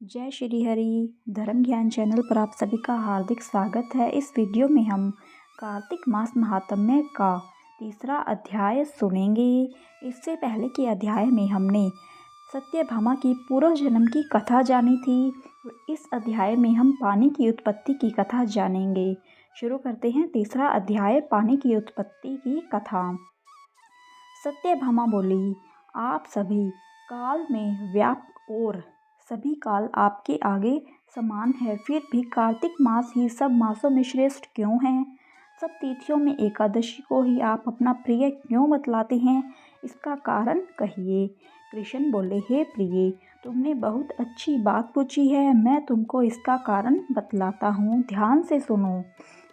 जय श्री हरि। धर्म ज्ञान चैनल पर आप सभी का हार्दिक स्वागत है। इस वीडियो में हम कार्तिक मास महात्म्य का तीसरा अध्याय सुनेंगे। इससे पहले के अध्याय में हमने सत्यभामा की पूर्व जन्म की कथा जानी थी। इस अध्याय में हम पानी की उत्पत्ति की कथा जानेंगे। शुरू करते हैं तीसरा अध्याय, पानी की उत्पत्ति की कथा। सत्यभामा बोली, आप सभी काल में व्याप्त और सभी काल आपके आगे समान है, फिर भी कार्तिक मास ही सब मासों में श्रेष्ठ क्यों है? सब तिथियों में एकादशी को ही आप अपना प्रिय क्यों बतलाते हैं? इसका कारण कहिए। कृष्ण बोले, हे प्रिय, तुमने बहुत अच्छी बात पूछी है। मैं तुमको इसका कारण बतलाता हूँ, ध्यान से सुनो।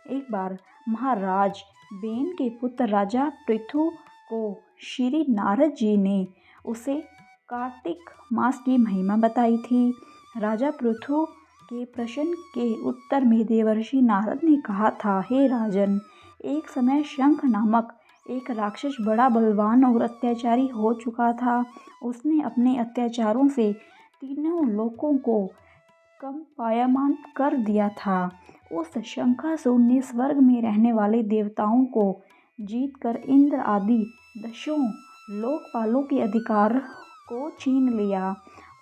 एक बार महाराज बेन के पुत्र राजा पृथु को श्री नारद जी ने उसे कार्तिक मास की महिमा बताई थी। राजा पृथु के प्रश्न के उत्तर में देवर्षि नारद ने कहा था, हे राजन, एक समय शंख नामक एक राक्षस बड़ा बलवान और अत्याचारी हो चुका था। उसने अपने अत्याचारों से तीनों लोकों को कंपायमान कर दिया था। उस शंखासुर ने स्वर्ग में रहने वाले देवताओं को जीतकर इंद्र आदि दशों लोकपालों के अधिकार को छीन लिया।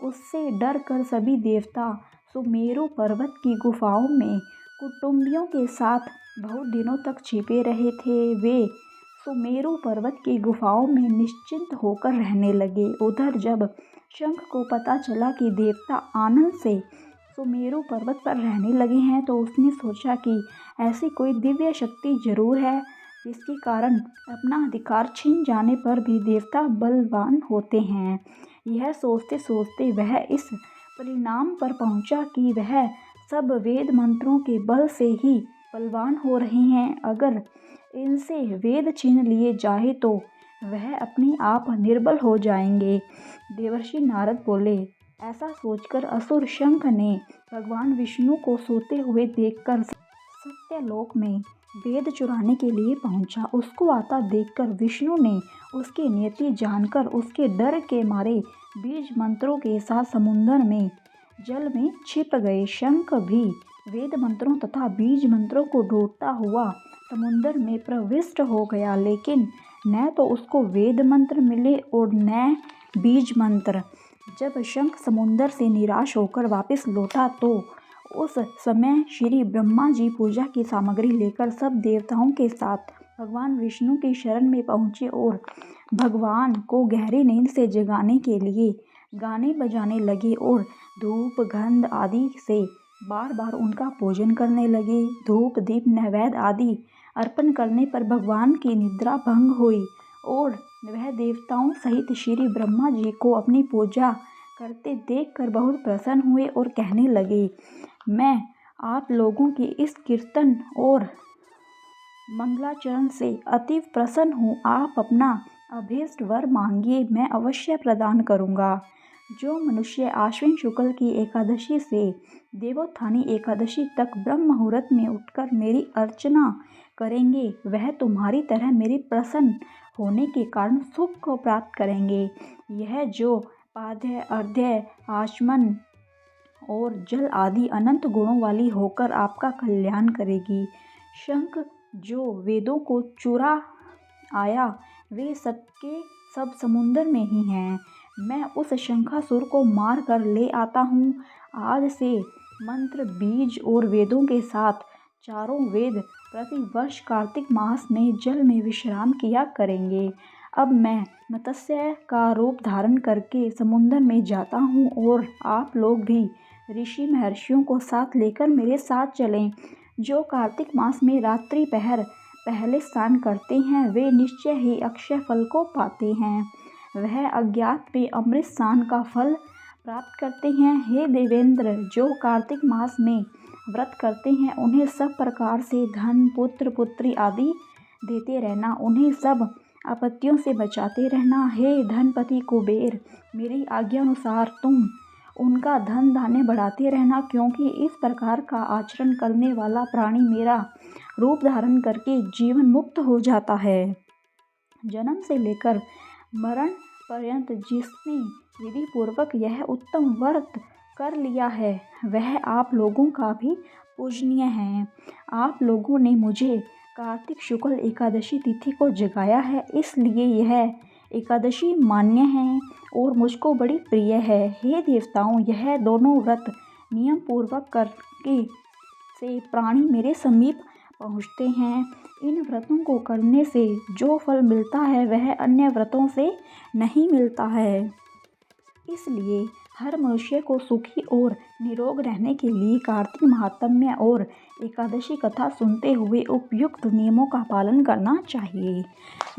उससे डर कर सभी देवता सुमेरु पर्वत की गुफाओं में कुटुंबियों के साथ बहुत दिनों तक छिपे रहे थे। वे सुमेरु पर्वत की गुफाओं में निश्चिंत होकर रहने लगे। उधर जब शंख को पता चला कि देवता आनंद से सुमेरु पर्वत पर रहने लगे हैं, तो उसने सोचा कि ऐसी कोई दिव्य शक्ति जरूर है जिसके कारण अपना अधिकार छीन जाने पर भी देवता बलवान होते हैं। यह सोचते सोचते वह इस परिणाम पर पहुंचा कि वह सब वेद मंत्रों के बल से ही बलवान हो रहे हैं। अगर इनसे वेद छीन लिए जाए तो वह अपने आप निर्बल हो जाएंगे। देवर्षि नारद बोले, ऐसा सोचकर असुर शंख ने भगवान विष्णु को सोते हुए देखकर सत्यलोक में वेद चुराने के लिए पहुंचा। उसको आता देखकर विष्णु ने उसकी नियति जानकर उसके डर के मारे बीज मंत्रों के साथ समुद्र में जल में छिप गए। शंख भी वेद मंत्रों तथा बीज मंत्रों को ढूंढता हुआ समुद्र में प्रविष्ट हो गया, लेकिन न तो उसको वेद मंत्र मिले और न बीज मंत्र। जब शंख समुद्र से निराश होकर वापस लौटा तो उस समय श्री ब्रह्मा जी पूजा की सामग्री लेकर सब देवताओं के साथ भगवान विष्णु की शरण में पहुँचे और भगवान को गहरी नींद से जगाने के लिए गाने बजाने लगे और धूप गंध आदि से बार बार उनका पूजन करने लगे। धूप दीप नैवेद्य आदि अर्पण करने पर भगवान की निद्रा भंग हुई और वह देवताओं सहित श्री ब्रह्मा जी को अपनी पूजा करते देखकर बहुत प्रसन्न हुए और कहने लगे, मैं आप लोगों की इस कीर्तन और मंगलाचरण से अति प्रसन्न हूँ। आप अपना अभीष्ट वर मांगिए, मैं अवश्य प्रदान करूँगा। जो मनुष्य आश्विन शुक्ल की एकादशी से देवोत्थानी एकादशी तक ब्रह्म मुहूर्त में उठकर मेरी अर्चना करेंगे, वह तुम्हारी तरह मेरी प्रसन्न होने के कारण सुख को प्राप्त करेंगे। यह जो पाद्य अर्घ्य आचमन और जल आदि अनंत गुणों वाली होकर आपका कल्याण करेगी। शंख जो वेदों को चुरा आया, वे सबके सब समुद्र में ही हैं। मैं उस शंखासुर को मार कर ले आता हूँ। आज से मंत्र बीज और वेदों के साथ चारों वेद प्रति वर्ष कार्तिक मास में जल में विश्राम किया करेंगे। अब मैं मत्स्य का रूप धारण करके समुद्र में जाता हूँ और आप लोग भी ऋषि महर्षियों को साथ लेकर मेरे साथ चलें। जो कार्तिक मास में रात्रि पहर पहले स्नान करते हैं, वे निश्चय ही अक्षय फल को पाते हैं। वह अज्ञात में अमृत स्नान का फल प्राप्त करते हैं। हे देवेंद्र, जो कार्तिक मास में व्रत करते हैं, उन्हें सब प्रकार से धन पुत्र पुत्री आदि देते रहना, उन्हें सब आपत्तियों से बचाते रहना। हे धनपति कुबेर, मेरी आज्ञा अनुसार तुम उनका धन धान्य बढ़ाते रहना, क्योंकि इस प्रकार का आचरण करने वाला प्राणी मेरा रूप धारण करके जीवन मुक्त हो जाता है। जन्म से लेकर मरण पर्यंत जिसने विधि पूर्वक यह उत्तम व्रत कर लिया है वह आप लोगों का भी पूजनीय है। आप लोगों ने मुझे कार्तिक शुक्ल एकादशी तिथि को जगाया है, इसलिए यह एकादशी मान्य है और मुझको बड़ी प्रिय है। हे देवताओं, यह दोनों व्रत नियम पूर्वक करके से प्राणी मेरे समीप पहुँचते हैं। इन व्रतों को करने से जो फल मिलता है वह अन्य व्रतों से नहीं मिलता है। इसलिए हर मनुष्य को सुखी और निरोग रहने के लिए कार्तिक महात्म्य और एकादशी कथा सुनते हुए उपयुक्त नियमों का पालन करना चाहिए।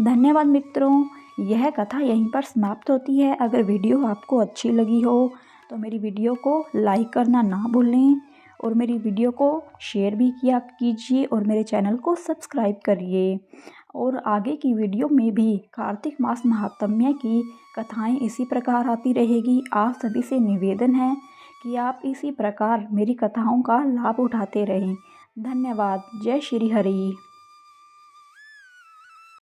धन्यवाद मित्रों, यह कथा यहीं पर समाप्त होती है। अगर वीडियो आपको अच्छी लगी हो तो मेरी वीडियो को लाइक करना ना भूलें और मेरी वीडियो को शेयर भी किया कीजिए और मेरे चैनल को सब्सक्राइब करिए। और आगे की वीडियो में भी कार्तिक मास महात्म्य की कथाएं इसी प्रकार आती रहेगी। आप सभी से निवेदन है कि आप इसी प्रकार मेरी कथाओं का लाभ उठाते रहें। धन्यवाद। जय श्री हरि।